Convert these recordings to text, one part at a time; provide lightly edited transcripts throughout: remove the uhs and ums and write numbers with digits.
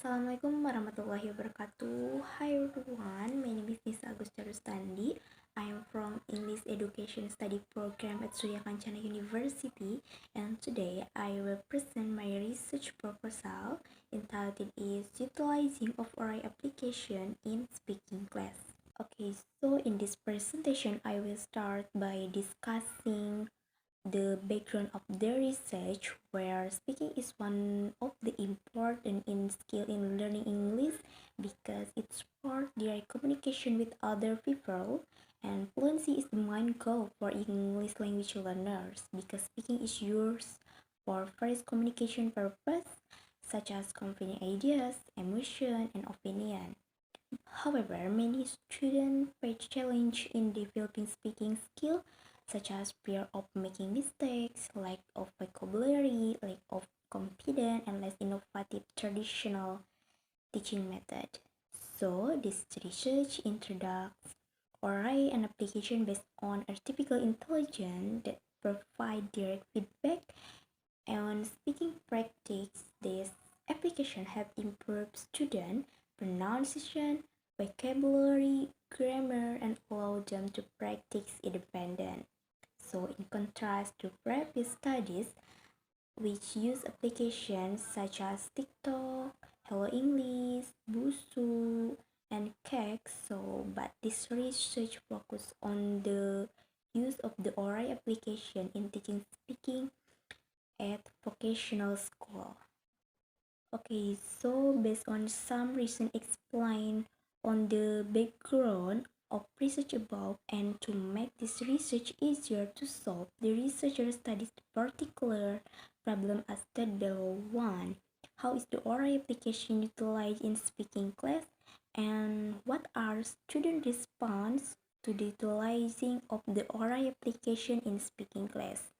Assalamualaikum warahmatullahi wabarakatuh. Hi everyone, my name is Nisa Agustia Rustandi. I am from English Education Study Program at Surya Kancana University, and today I will present my research proposal entitled is Utilizing of ORI Application in Speaking Class. Okay, so in this presentation I will start by discussing the background of the research, where speaking is one of the important in skill in learning English because it supports direct communication with other people, and fluency is the main goal for English language learners because speaking is used for various communication purposes such as conveying ideas, emotion, and opinion. However, many students face challenge in developing speaking skill such as fear of making mistakes, lack of vocabulary, lack of confidence, and less innovative traditional teaching method. So, this research introduces array and application based on artificial intelligence that provide direct feedback on speaking practice. This application have improved student pronunciation, vocabulary, grammar, and allow them to practice independent. So in contrast to previous studies, which use applications such as TikTok, Hello English, Busuu, and Cake, but this research focus on the use of the ORI application in teaching speaking at vocational school. Okay, so based on some recent explain on the background of research above, and to make this research easier to solve, the researcher studies the particular problem as stated below. 1. How is the oral application utilized in speaking class, and what are student response to the utilizing of the oral application in speaking class?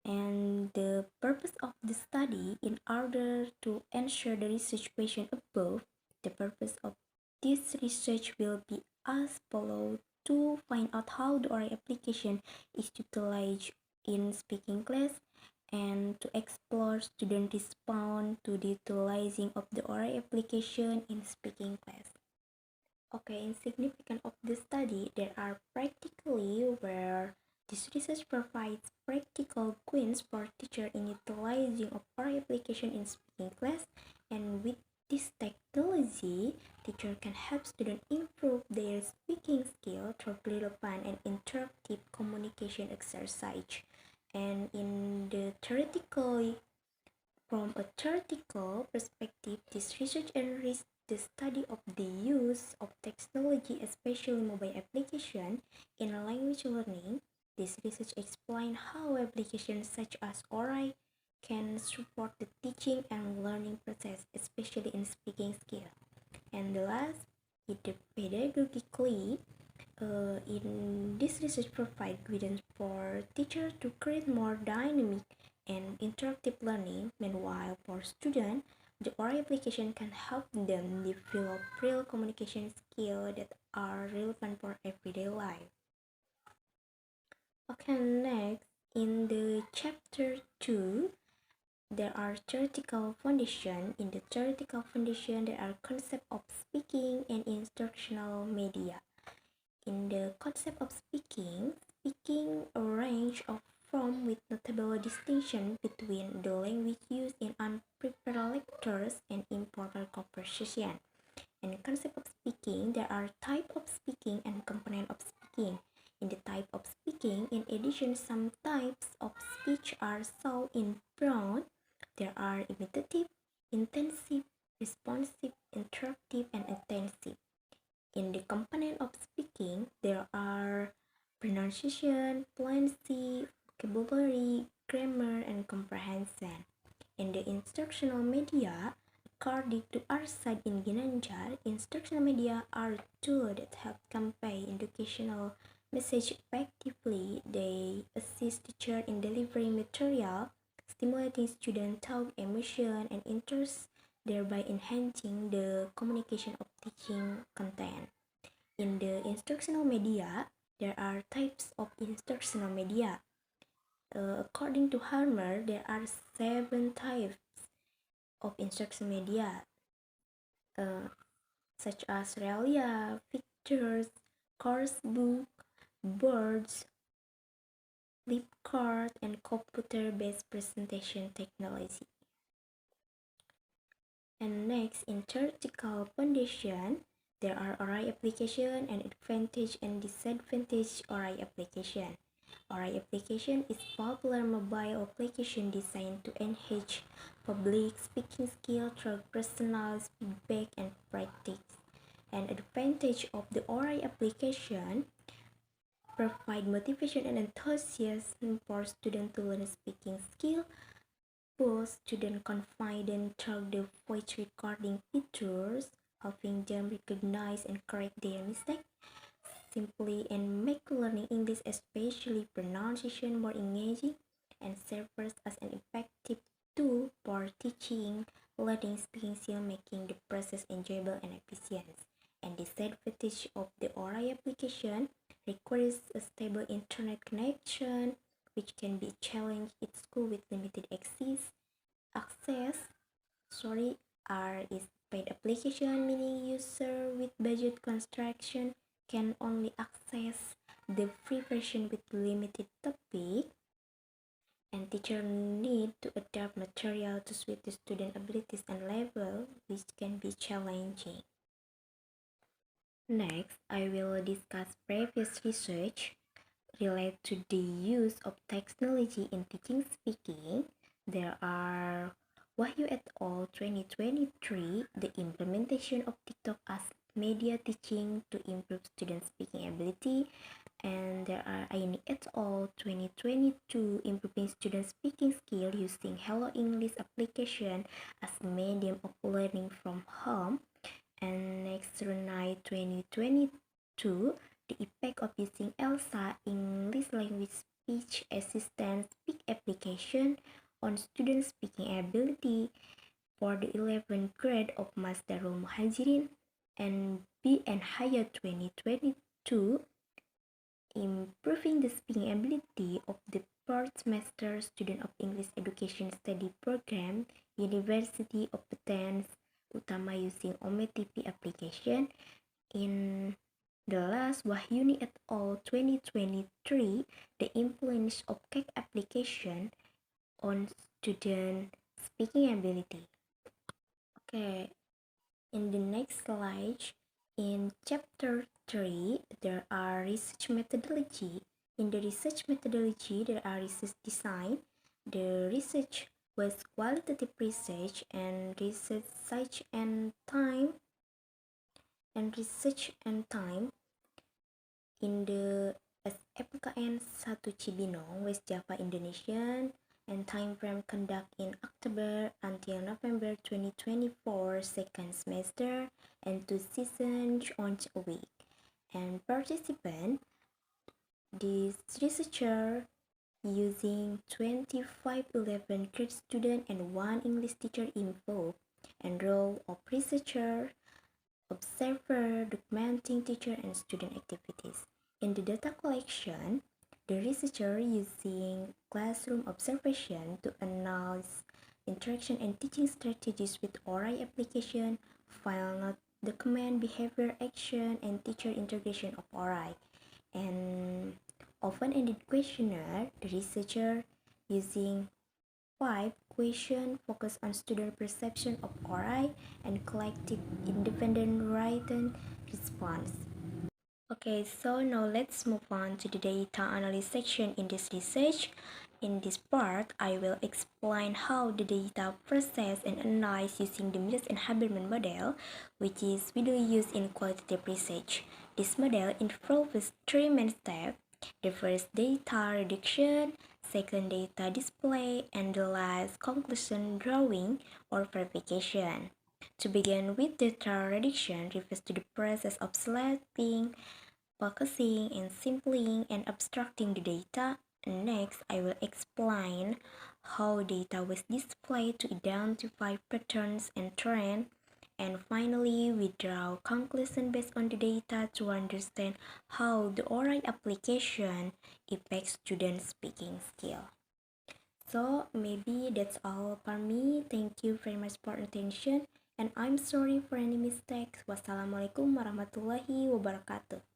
And the purpose of the study, in order to answer the research question above, the purpose of this research will be as follows: to find out how the oral application is utilized in speaking class, and to explore student response to the utilizing of the oral application in speaking class. Okay, in significance of the study, there are practically where this research provides practical guidance for teacher in utilizing of our application in speaking class, and with this technology, teacher can help students improve their speaking skill through relevant and interactive communication exercise. And in the theoretical from a theoretical perspective, this research enriches the study of the use of technology, especially mobile application, in language learning. This research explains how applications such as ORI can support the teaching and learning process, especially in speaking skill. And the last, it pedagogically, in this research provide guidance for teachers to create more dynamic and interactive learning. Meanwhile, for students, the oral application can help them develop real communication skills that are relevant for everyday life. Okay, next, in the chapter 2, there are theoretical foundation. In the theoretical foundation, there are concept of speaking and instructional media. In the concept of speaking a range of form with notable distinction between the language used in unprepared lectures and informal conversation. In the concept of speaking, there are type of speaking and component of speaking. In the type of speaking, in addition, some types of speech are shown in brown. There are imitative, intensive, responsive, interactive, and attentive. In the component of speaking, there are pronunciation, fluency, vocabulary, grammar, and comprehension. In the instructional media, according to Arsad in Ginanjar, instructional media are tools that help convey educational message effectively. They assist teacher in delivering material, stimulating student thought, emotion, and interest, thereby enhancing the communication of teaching content. In the instructional media, there are types of instructional media. According to Harmer, there are 7 types of instructional media. uh, such as realia, pictures, course book, boards, flip chart, and computer-based presentation technology. And next, in theoretical foundation, there are ORI application and advantage and disadvantage ORI application. ORI application is popular mobile application designed to enhance public speaking skill through personalized feedback and practice. An advantage of the ORI application provide motivation and enthusiasm for students to learn speaking skill, boost student confidence through the voice recording features, helping them recognize and correct their mistakes simply and make learning English, especially pronunciation, more engaging and serves as an effective tool for teaching, learning speaking skill, making the process enjoyable and efficient. And the disadvantage of the ORI application requires a stable internet connection, which can be a challenge at school with limited access. R is paid application, meaning user with budget construction can only access the free version with limited topic, and teacher need to adapt material to suit the student abilities and level, which can be challenging. Next, I will discuss previous research related to the use of technology in teaching speaking. There are Wahyu et al. 2023, the implementation of TikTok as media teaching to improve student speaking ability. And there are Aini et al. 2022, improving student speaking skill using Hello English application as medium of learning from home. And next, Runai 2022, the effect of using ELSA, English Language Speech Assistant Speak application on student speaking ability for the 11th grade of Mas Darul Muhajirin. And B and Higher 2022, improving the speaking ability of the fourth semester student of English Education Study Program, University of Petens Utama using OmeTV application. In the last, Wahyuni et al. 2023, the influence of CAC application on student speaking ability. Okay, in the next slide, in chapter 3, there are research methodology. In the research methodology, there are research design. The research was qualitative research and research size and time. In the SFKN 1 Cibinong, West Java, Indonesia, and time frame conduct in October until November 2024, second semester, and 2 sessions on a week. And participant, this researcher using 25 11th grade student and 1 English teacher involved, and role of researcher, observer, documenting teacher and student activities. In the data collection, the researcher using classroom observation to analyze interaction and teaching strategies with ORI application, file note, document behavior, action, and teacher integration of ORI. And open-ended questionnaire, the researcher using 5 questions focus on student perception of ORI and collected independent written response. Okay, so now let's move on to the data analysis section in this research. In this part, I will explain how the data processed and analyzed using the Midas and Habermas model, which is widely used in qualitative research. This model involves 3 main steps. The first, data reduction, second, data display, and the last, conclusion drawing or verification. To begin with data reduction refers to the process of selecting, focusing, and simpling and abstracting the data. Next, I will explain how data was displayed to identify patterns and trends. And finally, we draw conclusion based on the data to understand how the ORI application affects student speaking skill. So maybe that's all for me. Thank you very much for attention. and I'm sorry for any mistakes. Wassalamualaikum warahmatullahi wabarakatuh.